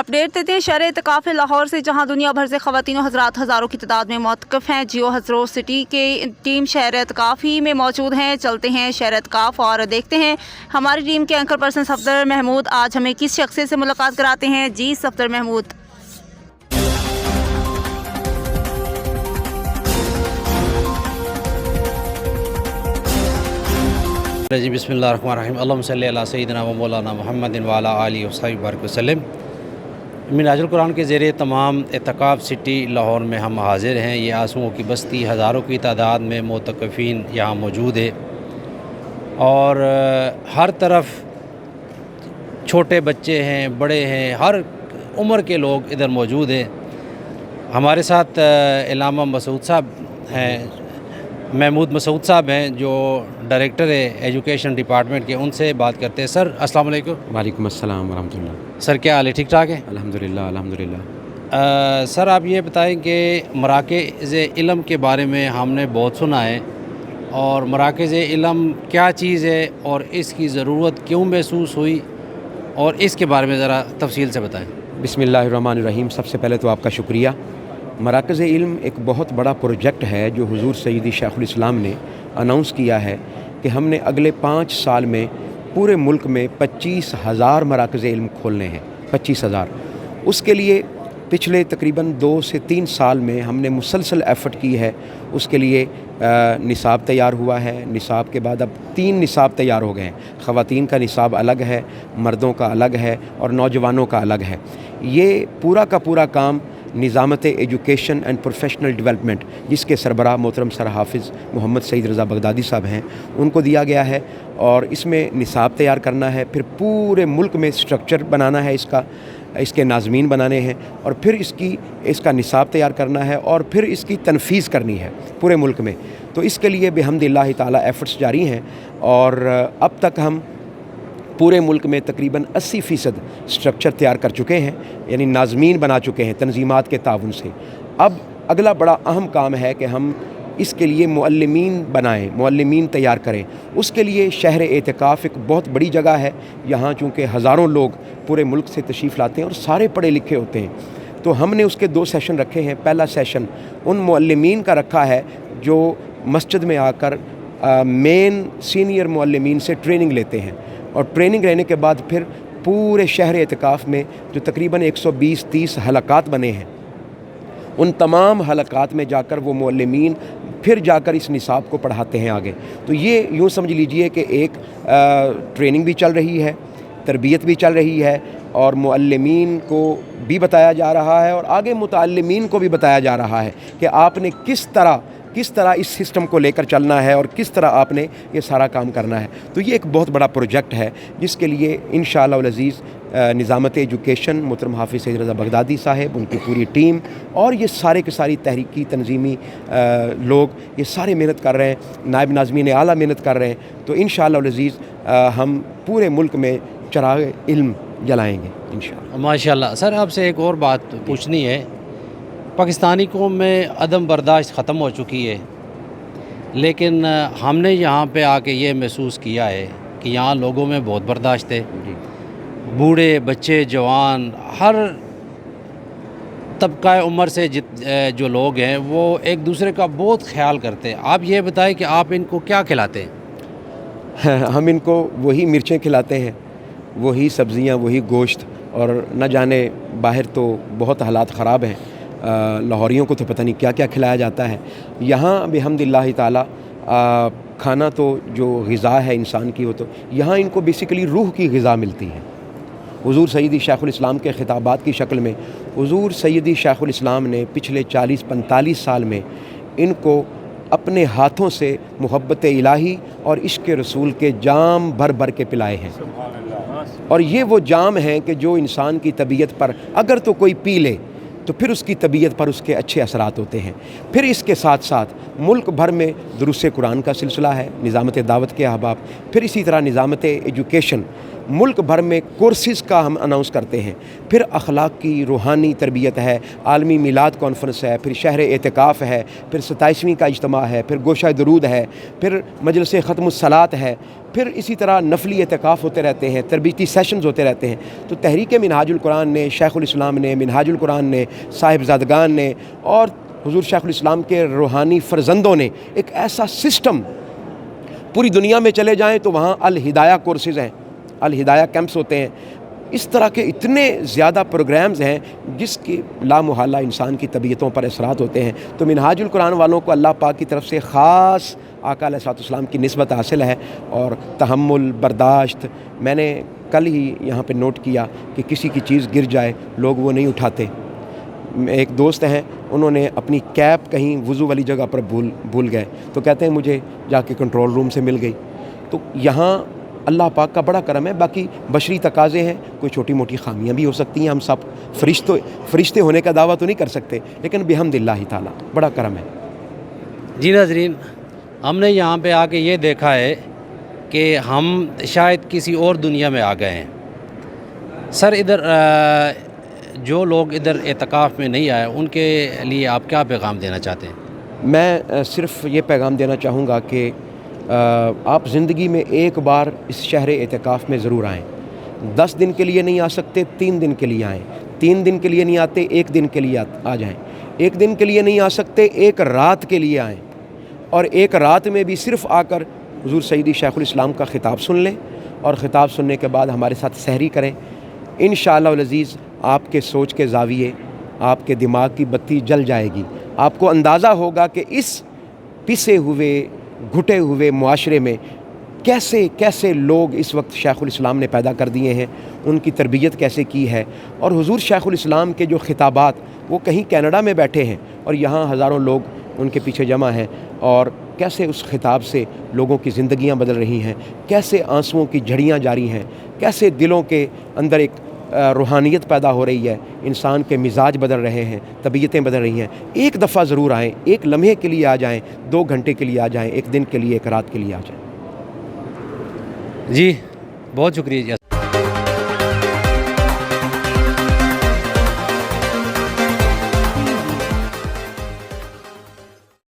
Update دیتے ہیں شہر اعتکاف لاہور سے، جہاں دنیا بھر سے خواتین و حضرات ہزاروں کی تعداد میں معتکف ہیں۔ جیو ہزرو سٹی کے ٹیم شہر اعتکاف ہی میں موجود ہیں۔ چلتے ہیں شہر اعتکاف اور دیکھتے ہیں ہماری ٹیم کے اینکر پرسن صفدر محمود آج ہمیں کس شخصیت سے ملاقات کراتے ہیں۔ جی صفدر محمود۔ جی بسم اللہ الرحمن الرحیم، اللہم صلی علی سیدنا و مولانا محمد وعلی آلہ وصحبہ وبارک وسلم۔ منہاج القرآن کے زیر تمام اعتکاف سٹی لاہور میں ہم حاضر ہیں۔ یہ آنسوؤں کی بستی، ہزاروں کی تعداد میں معتکفین یہاں موجود ہے اور ہر طرف چھوٹے بچے ہیں، بڑے ہیں، ہر عمر کے لوگ ادھر موجود ہیں۔ ہمارے ساتھ علامہ مسعود صاحب ہیں، محمود مسعود صاحب ہیں، جو ڈائریکٹر ہے ایجوکیشن ڈپارٹمنٹ کے، ان سے بات کرتے ہیں۔ سر السلام علیکم۔ وعلیکم السلام ورحمۃ اللہ۔ سر کیا حال ہے؟ ٹھیک ٹھاک ہے؟ الحمدللہ الحمدللہ۔ سر آپ یہ بتائیں کہ مراکز علم کے بارے میں ہم نے بہت سنا ہے، اور مراکز علم کیا چیز ہے اور اس کی ضرورت کیوں محسوس ہوئی، اور اس کے بارے میں ذرا تفصیل سے بتائیں۔ بسم اللہ الرحمن الرحیم۔ سب سے پہلے تو آپ کا شکریہ۔ مراکز علم ایک بہت بڑا پروجیکٹ ہے جو حضور سیدی شیخ الاسلام نے اناؤنس کیا ہے کہ ہم نے اگلے 5 سال میں پورے ملک میں 25,000 مراکز علم کھولنے ہیں۔ 25,000۔ اس کے لیے پچھلے تقریباً 2 سے 3 سال میں ہم نے مسلسل ایفرٹ کی ہے۔ اس کے لیے نصاب تیار ہوا ہے۔ نصاب کے بعد اب 3 نصاب تیار ہو گئے ہیں۔ خواتین کا نصاب الگ ہے، مردوں کا الگ ہے، اور نوجوانوں کا الگ ہے۔ یہ پورا کا پورا کام نظامت ایجوکیشن اینڈ پروفیشنل ڈیولپمنٹ، جس کے سربراہ محترم سر حافظ محمد سعید رضا بغدادی صاحب ہیں، ان کو دیا گیا ہے، اور اس میں نصاب تیار کرنا ہے، پھر پورے ملک میں سٹرکچر بنانا ہے، اس کے ناظمین بنانے ہیں، اور پھر اس کا نصاب تیار کرنا ہے، اور پھر اس کی تنفیذ کرنی ہے پورے ملک میں۔ تو اس کے لیے بحمد اللہ تعالیٰ ایفرٹس جاری ہیں، اور اب تک ہم پورے ملک میں تقریباً 80% سٹرکچر تیار کر چکے ہیں، یعنی ناظمین بنا چکے ہیں تنظیمات کے تعاون سے۔ اب اگلا بڑا اہم کام ہے کہ ہم اس کے لیے معلمین بنائیں، معلمین تیار کریں۔ اس کے لیے شہر اعتکاف ایک بہت بڑی جگہ ہے۔ یہاں چونکہ ہزاروں لوگ پورے ملک سے تشریف لاتے ہیں اور سارے پڑھے لکھے ہوتے ہیں، تو ہم نے اس کے 2 سیشن رکھے ہیں۔ پہلا سیشن ان معلمین کا رکھا ہے جو مسجد میں آ کر مین سینئر معلمین سے ٹریننگ لیتے ہیں، اور ٹریننگ لینے کے بعد پھر پورے شہر اعتکاف میں جو تقریباً 120-130 حلقات بنے ہیں، ان تمام حلقات میں جا کر وہ معلمین پھر جا کر اس نصاب کو پڑھاتے ہیں آگے۔ تو یہ یوں سمجھ لیجئے کہ ایک ٹریننگ بھی چل رہی ہے، تربیت بھی چل رہی ہے، اور معلمین کو بھی بتایا جا رہا ہے، اور آگے متعلمین کو بھی بتایا جا رہا ہے کہ آپ نے کس طرح اس سسٹم کو لے کر چلنا ہے، اور کس طرح آپ نے یہ سارا کام کرنا ہے۔ تو یہ ایک بہت بڑا پروجیکٹ ہے، جس کے لیے انشاءاللہ العزیز نظامت ایجوکیشن محترم حافظ سعید رضا بغدادی صاحب، ان کی پوری ٹیم، اور یہ سارے کے ساری تحریکی تنظیمی لوگ یہ سارے محنت کر رہے ہیں، نائب ناظمین اعلیٰ محنت کر رہے ہیں۔ تو انشاءاللہ العزیز ہم پورے ملک میں چراغ علم جلائیں گے انشاءاللہ۔ ماشاءاللہ۔ سر آپ سے ایک اور بات پوچھنی ہے۔ پاکستانی قوم میں عدم برداشت ختم ہو چکی ہے، لیکن ہم نے یہاں پہ آ کے یہ محسوس کیا ہے کہ یہاں لوگوں میں بہت برداشت ہے۔ بوڑھے، بچے، جوان، ہر طبقہ عمر سے جو لوگ ہیں وہ ایک دوسرے کا بہت خیال کرتے ہیں۔ آپ یہ بتائیں کہ آپ ان کو کیا کھلاتے ہیں؟ ہم ان کو وہی مرچیں کھلاتے ہیں، وہی سبزیاں، وہی گوشت، اور نہ جانے باہر تو بہت حالات خراب ہیں، لاہوریوں کو تو پتہ نہیں کیا کیا کھلایا جاتا ہے۔ یہاں بحمد اللہ تعالیٰ کھانا تو جو غذا ہے انسان کی، وہ تو یہاں ان کو بیسیکلی روح کی غذا ملتی ہے۔ حضور سیدی شیخ الاسلام کے خطابات کی شکل میں حضور سیدی شیخ الاسلام نے پچھلے 40-45 سال میں ان کو اپنے ہاتھوں سے محبت الہی اور عشق رسول کے جام بھر بھر کے پلائے ہیں، اور یہ وہ جام ہیں کہ جو انسان کی طبیعت پر اگر تو کوئی پی لے تو پھر اس کی طبیعت پر اس کے اچھے اثرات ہوتے ہیں۔ پھر اس کے ساتھ ساتھ ملک بھر میں دروس قرآن کا سلسلہ ہے، نظامت دعوت کے احباب، پھر اسی طرح نظامت ایجوکیشن، ملک بھر میں کورسز کا ہم اناؤنس کرتے ہیں، پھر اخلاق کی روحانی تربیت ہے، عالمی میلاد کانفرنس ہے، پھر شہر اعتکاف ہے، پھر 27ویں کا اجتماع ہے، پھر گوشہ درود ہے، پھر مجلس ختم الصلاۃ ہے، پھر اسی طرح نفلی اعتکاف ہوتے رہتے ہیں، تربیتی سیشنز ہوتے رہتے ہیں۔ تو تحریک منہاج القرآن نے، شیخ الاسلام نے، منہاج القرآن نے، صاحبزادگان نے اور حضور شیخ الاسلام کے روحانی فرزندوں نے ایک ایسا سسٹم، پوری دنیا میں چلے جائیں تو وہاں الہدایہ کورسز ہیں، الہدایہ کیمپس ہوتے ہیں، اس طرح کے اتنے زیادہ پروگرامز ہیں جس کی لامحالہ انسان کی طبیعتوں پر اثرات ہوتے ہیں۔ تو منہاج القرآن والوں کو اللہ پاک کی طرف سے خاص آقا علیہ السلام کی نسبت حاصل ہے، اور تحمل، برداشت۔ میں نے کل ہی یہاں پہ نوٹ کیا کہ کسی کی چیز گر جائے لوگ وہ نہیں اٹھاتے۔ ایک دوست ہیں، انہوں نے اپنی کیپ کہیں وضو والی جگہ پر بھول گئے، تو کہتے ہیں مجھے جا کے کنٹرول روم سے مل گئی۔ تو یہاں اللہ پاک کا بڑا کرم ہے۔ باقی بشری تقاضے ہیں، کوئی چھوٹی موٹی خامیاں بھی ہو سکتی ہیں، ہم سب فرشتے ہونے کا دعویٰ تو نہیں کر سکتے، لیکن بحمد اللہ تعالیٰ بڑا کرم ہے۔ جی ناظرین، ہم نے یہاں پہ آ کے یہ دیکھا ہے کہ ہم شاید کسی اور دنیا میں آ گئے ہیں۔ سر ادھر جو لوگ ادھر اعتکاف میں نہیں آئے ان کے لیے آپ کیا پیغام دینا چاہتے ہیں؟ میں صرف یہ پیغام دینا چاہوں گا کہ آپ زندگی میں ایک بار اس شہر اعتکاف میں ضرور آئیں۔ 10 دن کے لیے نہیں آ سکتے، 3 دن کے لیے آئیں۔ 3 دن کے لیے نہیں آتے، 1 دن کے لیے آ جائیں۔ 1 دن کے لیے نہیں آ سکتے، 1 رات کے لیے آئیں، اور 1 رات میں بھی صرف آ کر حضور سیدی شیخ الاسلام کا خطاب سن لیں، اور خطاب سننے کے بعد ہمارے ساتھ سحری کریں۔ انشاءاللہ العزیز آپ کے سوچ کے زاویے، آپ کے دماغ کی بتی جل جائے گی۔ آپ کو اندازہ ہوگا کہ اس پسے ہوئے گھٹے ہوئے معاشرے میں کیسے کیسے لوگ اس وقت شیخ الاسلام نے پیدا کر دیے ہیں، ان کی تربیت کیسے کی ہے، اور حضور شیخ الاسلام کے جو خطابات، وہ کہیں کینیڈا میں بیٹھے ہیں اور یہاں ہزاروں لوگ ان کے پیچھے جمع ہیں، اور کیسے اس خطاب سے لوگوں کی زندگیاں بدل رہی ہیں، کیسے آنسوؤں کی جھڑیاں جاری ہیں، کیسے دلوں کے اندر ایک روحانیت پیدا ہو رہی ہے، انسان کے مزاج بدل رہے ہیں، طبیعتیں بدل رہی ہیں۔ ایک دفعہ ضرور آئیں، 1 لمحے کے لیے آ جائیں، 2 گھنٹے کے لیے آ جائیں، 1 دن کے لیے، 1 رات کے لیے آ جائیں۔ جی بہت شکریہ جی۔